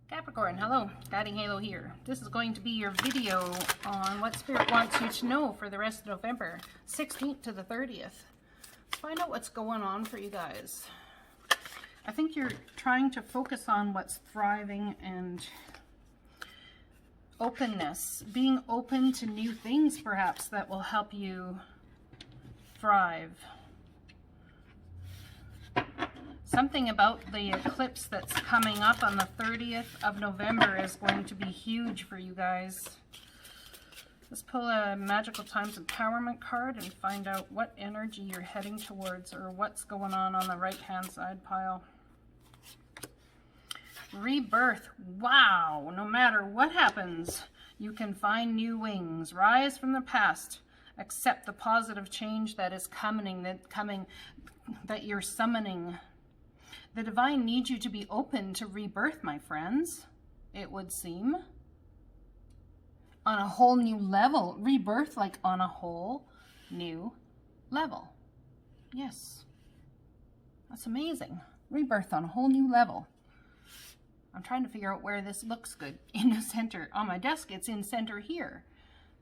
Capricorn, hello, GuidingHalo here. This is going to be your video on what Spirit wants you to know for the rest of November, 16th to the 30th. Let's find out what's going on for you guys. I think you're trying to focus on what's thriving and openness, being open to new things perhaps that will help you thrive. Something about the eclipse that's coming up on the 30th of November is going to be huge for you guys. Let's pull a Magical Times Empowerment card and find out what energy you're heading towards or what's going on the right-hand side pile. Rebirth. Wow! No matter what happens, you can find new wings. Rise from the past. Accept the positive change that is coming, that you're summoning. The divine needs you to be open to rebirth, my friends, it would seem. On a whole new level. Rebirth, like on a whole new level. Yes. That's amazing. Rebirth on a whole new level. I'm trying to figure out where this looks good. In the center. On my desk, it's in center here.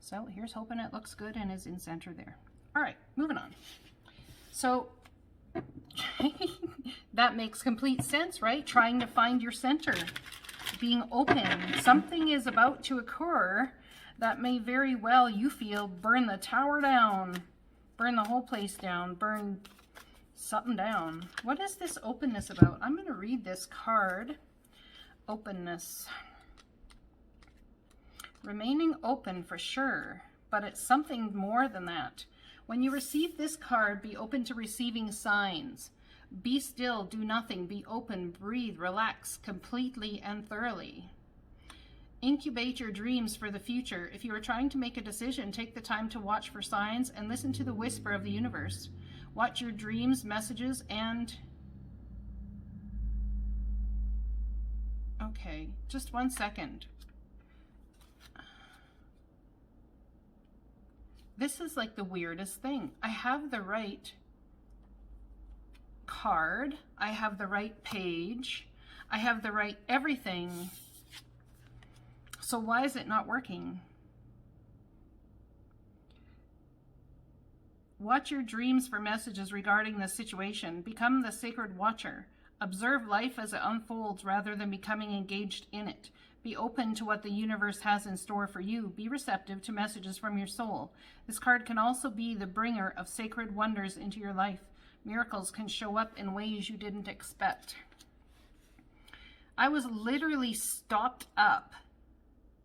So here's hoping it looks good and is in center there. All right, moving on. So that makes complete sense, right? Trying to find your center, being open. Something is about to occur that may very well, you feel, burn the tower down, burn the whole place down, burn something down. What is this openness about? I'm going to read this card. Openness. Remaining open for sure, but it's something more than that. When you receive this card, be open to receiving signs. Be still, do nothing, be open, breathe, relax completely and thoroughly. Incubate your dreams for the future. If you are trying to make a decision, take the time to watch for signs and listen to the whisper of the universe. Watch your dreams, messages, and... Okay, just 1 second. This is like the weirdest thing. I have the right card. I have the right page. I have the right everything. So why is it not working? Watch your dreams for messages regarding the situation. Become the sacred watcher. Observe life as it unfolds rather than becoming engaged in it. Be open to what the universe has in store for you. Be receptive to messages from your soul. This card can also be the bringer of sacred wonders into your life. Miracles can show up in ways you didn't expect. I was literally stopped up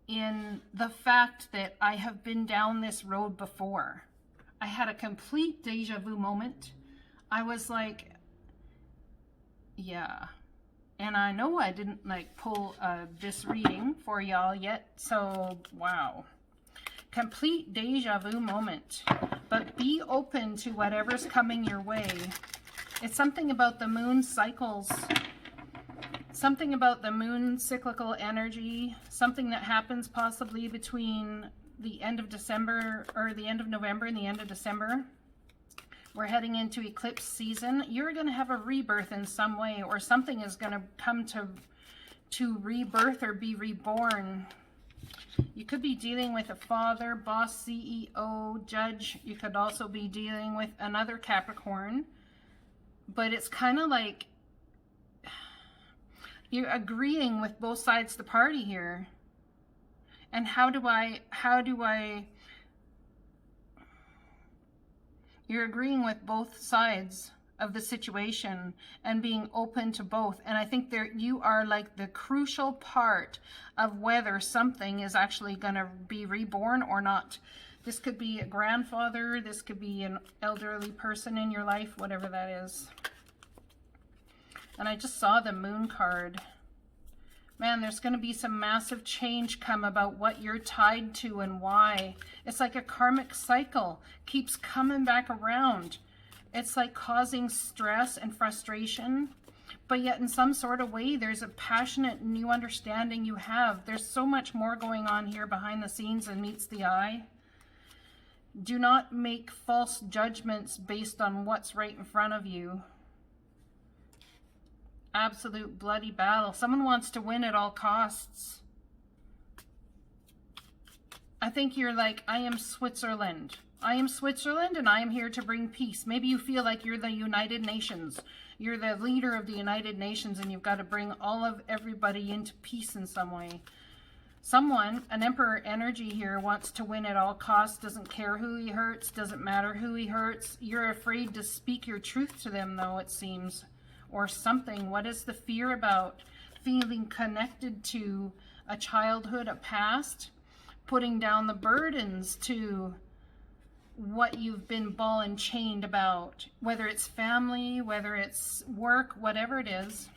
in the fact that I have been down this road before. I had a complete deja vu moment. I was like, yeah. And I know I didn't like pull this reading for y'all yet, so wow. Complete deja vu moment. But be open to whatever's coming your way. It's something about the moon cycles. Something about the moon cyclical energy. Something that happens possibly between the end of December, or the end of November and the end of December. We're heading into eclipse season. You're going to have a rebirth in some way, or something is going to come to rebirth or be reborn. You could be dealing with a father, boss, CEO, judge. You could also be dealing with another Capricorn. But it's kind of like you're agreeing with both sides of the party here. And how do I you're agreeing with both sides of the situation and being open to both. And I think you are like the crucial part of whether something is actually going to be reborn or not. This could be a grandfather, this could be an elderly person in your life, whatever that is. And I just saw the moon card. Man, there's going to be some massive change come about what you're tied to and why. It's like a karmic cycle, keeps coming back around. It's like causing stress and frustration, but yet in some sort of way, there's a passionate new understanding you have. There's so much more going on here behind the scenes than meets the eye. Do not make false judgments based on what's right in front of you. Absolute bloody battle. Someone wants to win at all costs. I think you're like, I am Switzerland. I am Switzerland and I am here to bring peace. Maybe you feel like you're the United Nations. You're the leader of the United Nations and you've got to bring all of everybody into peace in some way. Someone, an Emperor energy here, wants to win at all costs, doesn't care who he hurts, doesn't matter who he hurts. You're afraid to speak your truth to them though, it seems. Or something. What is the fear about? Feeling connected to a childhood, a past, putting down the burdens to what you've been ball and chained about, whether it's family, whether it's work, whatever it is.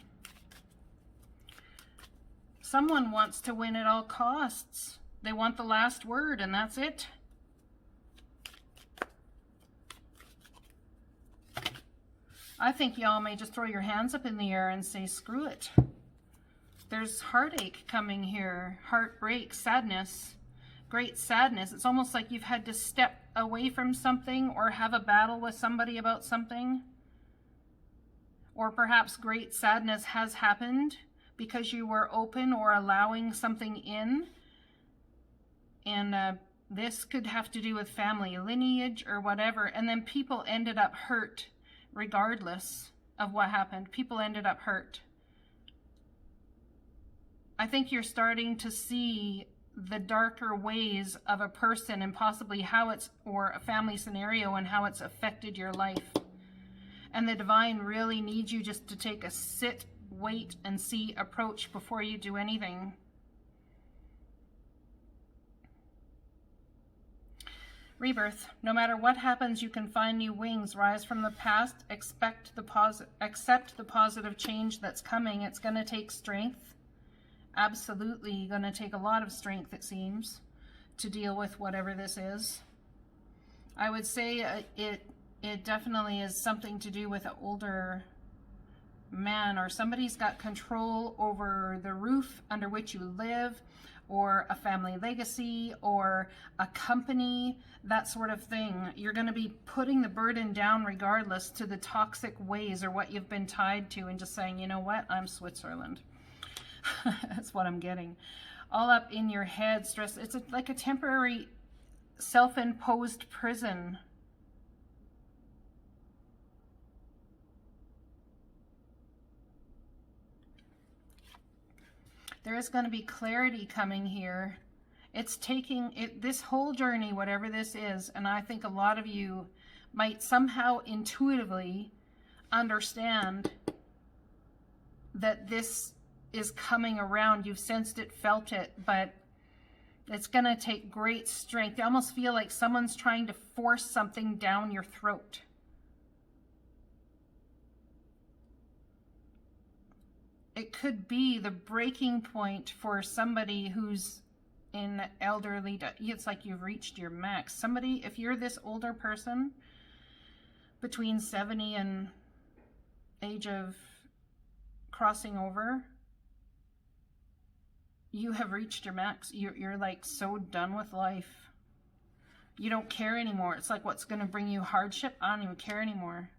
Someone wants to win at all costs. They want the last word and that's it. I think y'all may just throw your hands up in the air and say, screw it. There's heartache coming here, heartbreak, sadness, great sadness. It's almost like you've had to step away from something or have a battle with somebody about something. Or perhaps great sadness has happened because you were open or allowing something in. And this could have to do with family lineage or whatever. And then people ended up hurt. Regardless of what happened, people ended up hurt. I think you're starting to see the darker ways of a person and possibly how it's, or a family scenario and how it's affected your life. And the divine really needs you just to take a sit, wait, and see approach before you do anything. Rebirth. No matter what happens, you can find new wings. Rise from the past. Accept the positive change that's coming. It's going to take strength. Absolutely going to take a lot of strength, it seems, to deal with whatever this is. I would say it definitely is something to do with an older man, or somebody's got control over the roof under which you live, or a family legacy, or a company, that sort of thing. You're going to be putting the burden down regardless to the toxic ways or what you've been tied to, and just saying, you know what, I'm Switzerland. That's what I'm getting. All up in your head, stress. It's like a temporary self-imposed prison. There is going to be clarity coming here. It's taking it, this whole journey, whatever this is, and I think a lot of you might somehow intuitively understand that this is coming around. You've sensed it, felt it, but it's going to take great strength. You almost feel like someone's trying to force something down your throat. It could be the breaking point for somebody who's in elderly, it's like you've reached your max. Somebody, if you're this older person, between 70 and age of crossing over, you have reached your max. You're like so done with life. You don't care anymore. It's like, what's going to bring you hardship? I don't even care anymore.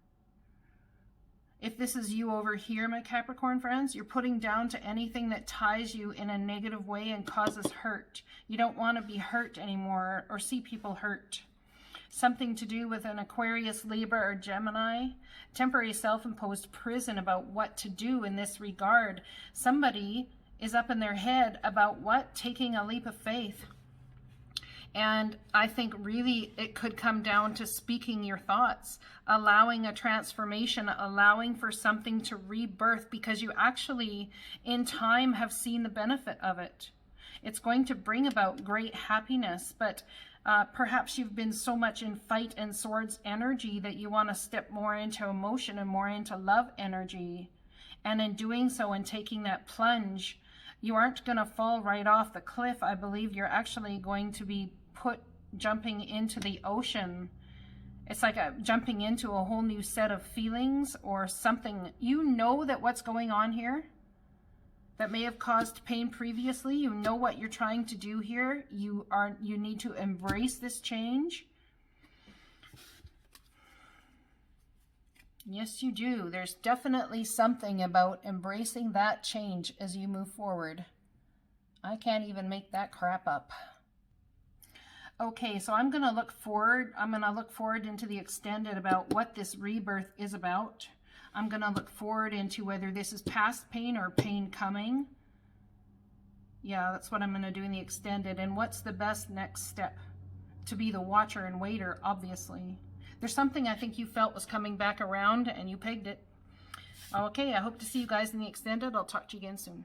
If this is you over here, my Capricorn friends, you're putting down to anything that ties you in a negative way and causes hurt. You don't want to be hurt anymore or see people hurt. Something to do with an Aquarius, Libra, or Gemini. Temporary self-imposed prison about what to do in this regard. Somebody is up in their head about what? Taking a leap of faith. And I think really it could come down to speaking your thoughts, allowing a transformation, allowing for something to rebirth, because you actually in time have seen the benefit of it. It's going to bring about great happiness, but perhaps you've been so much in fight and swords energy that you want to step more into emotion and more into love energy. And in doing so and taking that plunge, You aren't going to fall right off the cliff. I believe you're actually going to be jumping into the ocean. It's like jumping into a whole new set of feelings or something. You know that what's going on here that may have caused pain previously. You know what you're trying to do here. You need to embrace this change. Yes, you do. There's definitely something about embracing that change as you move forward. I can't even make that crap up. Okay, so I'm going to look forward. I'm going to look forward into the extended about what this rebirth is about. I'm going to look forward into whether this is past pain or pain coming. Yeah, that's what I'm going to do in the extended. And what's the best next step? To be the watcher and waiter, obviously. There's something I think you felt was coming back around and you pegged it. Okay, I hope to see you guys in the extended. I'll talk to you again soon.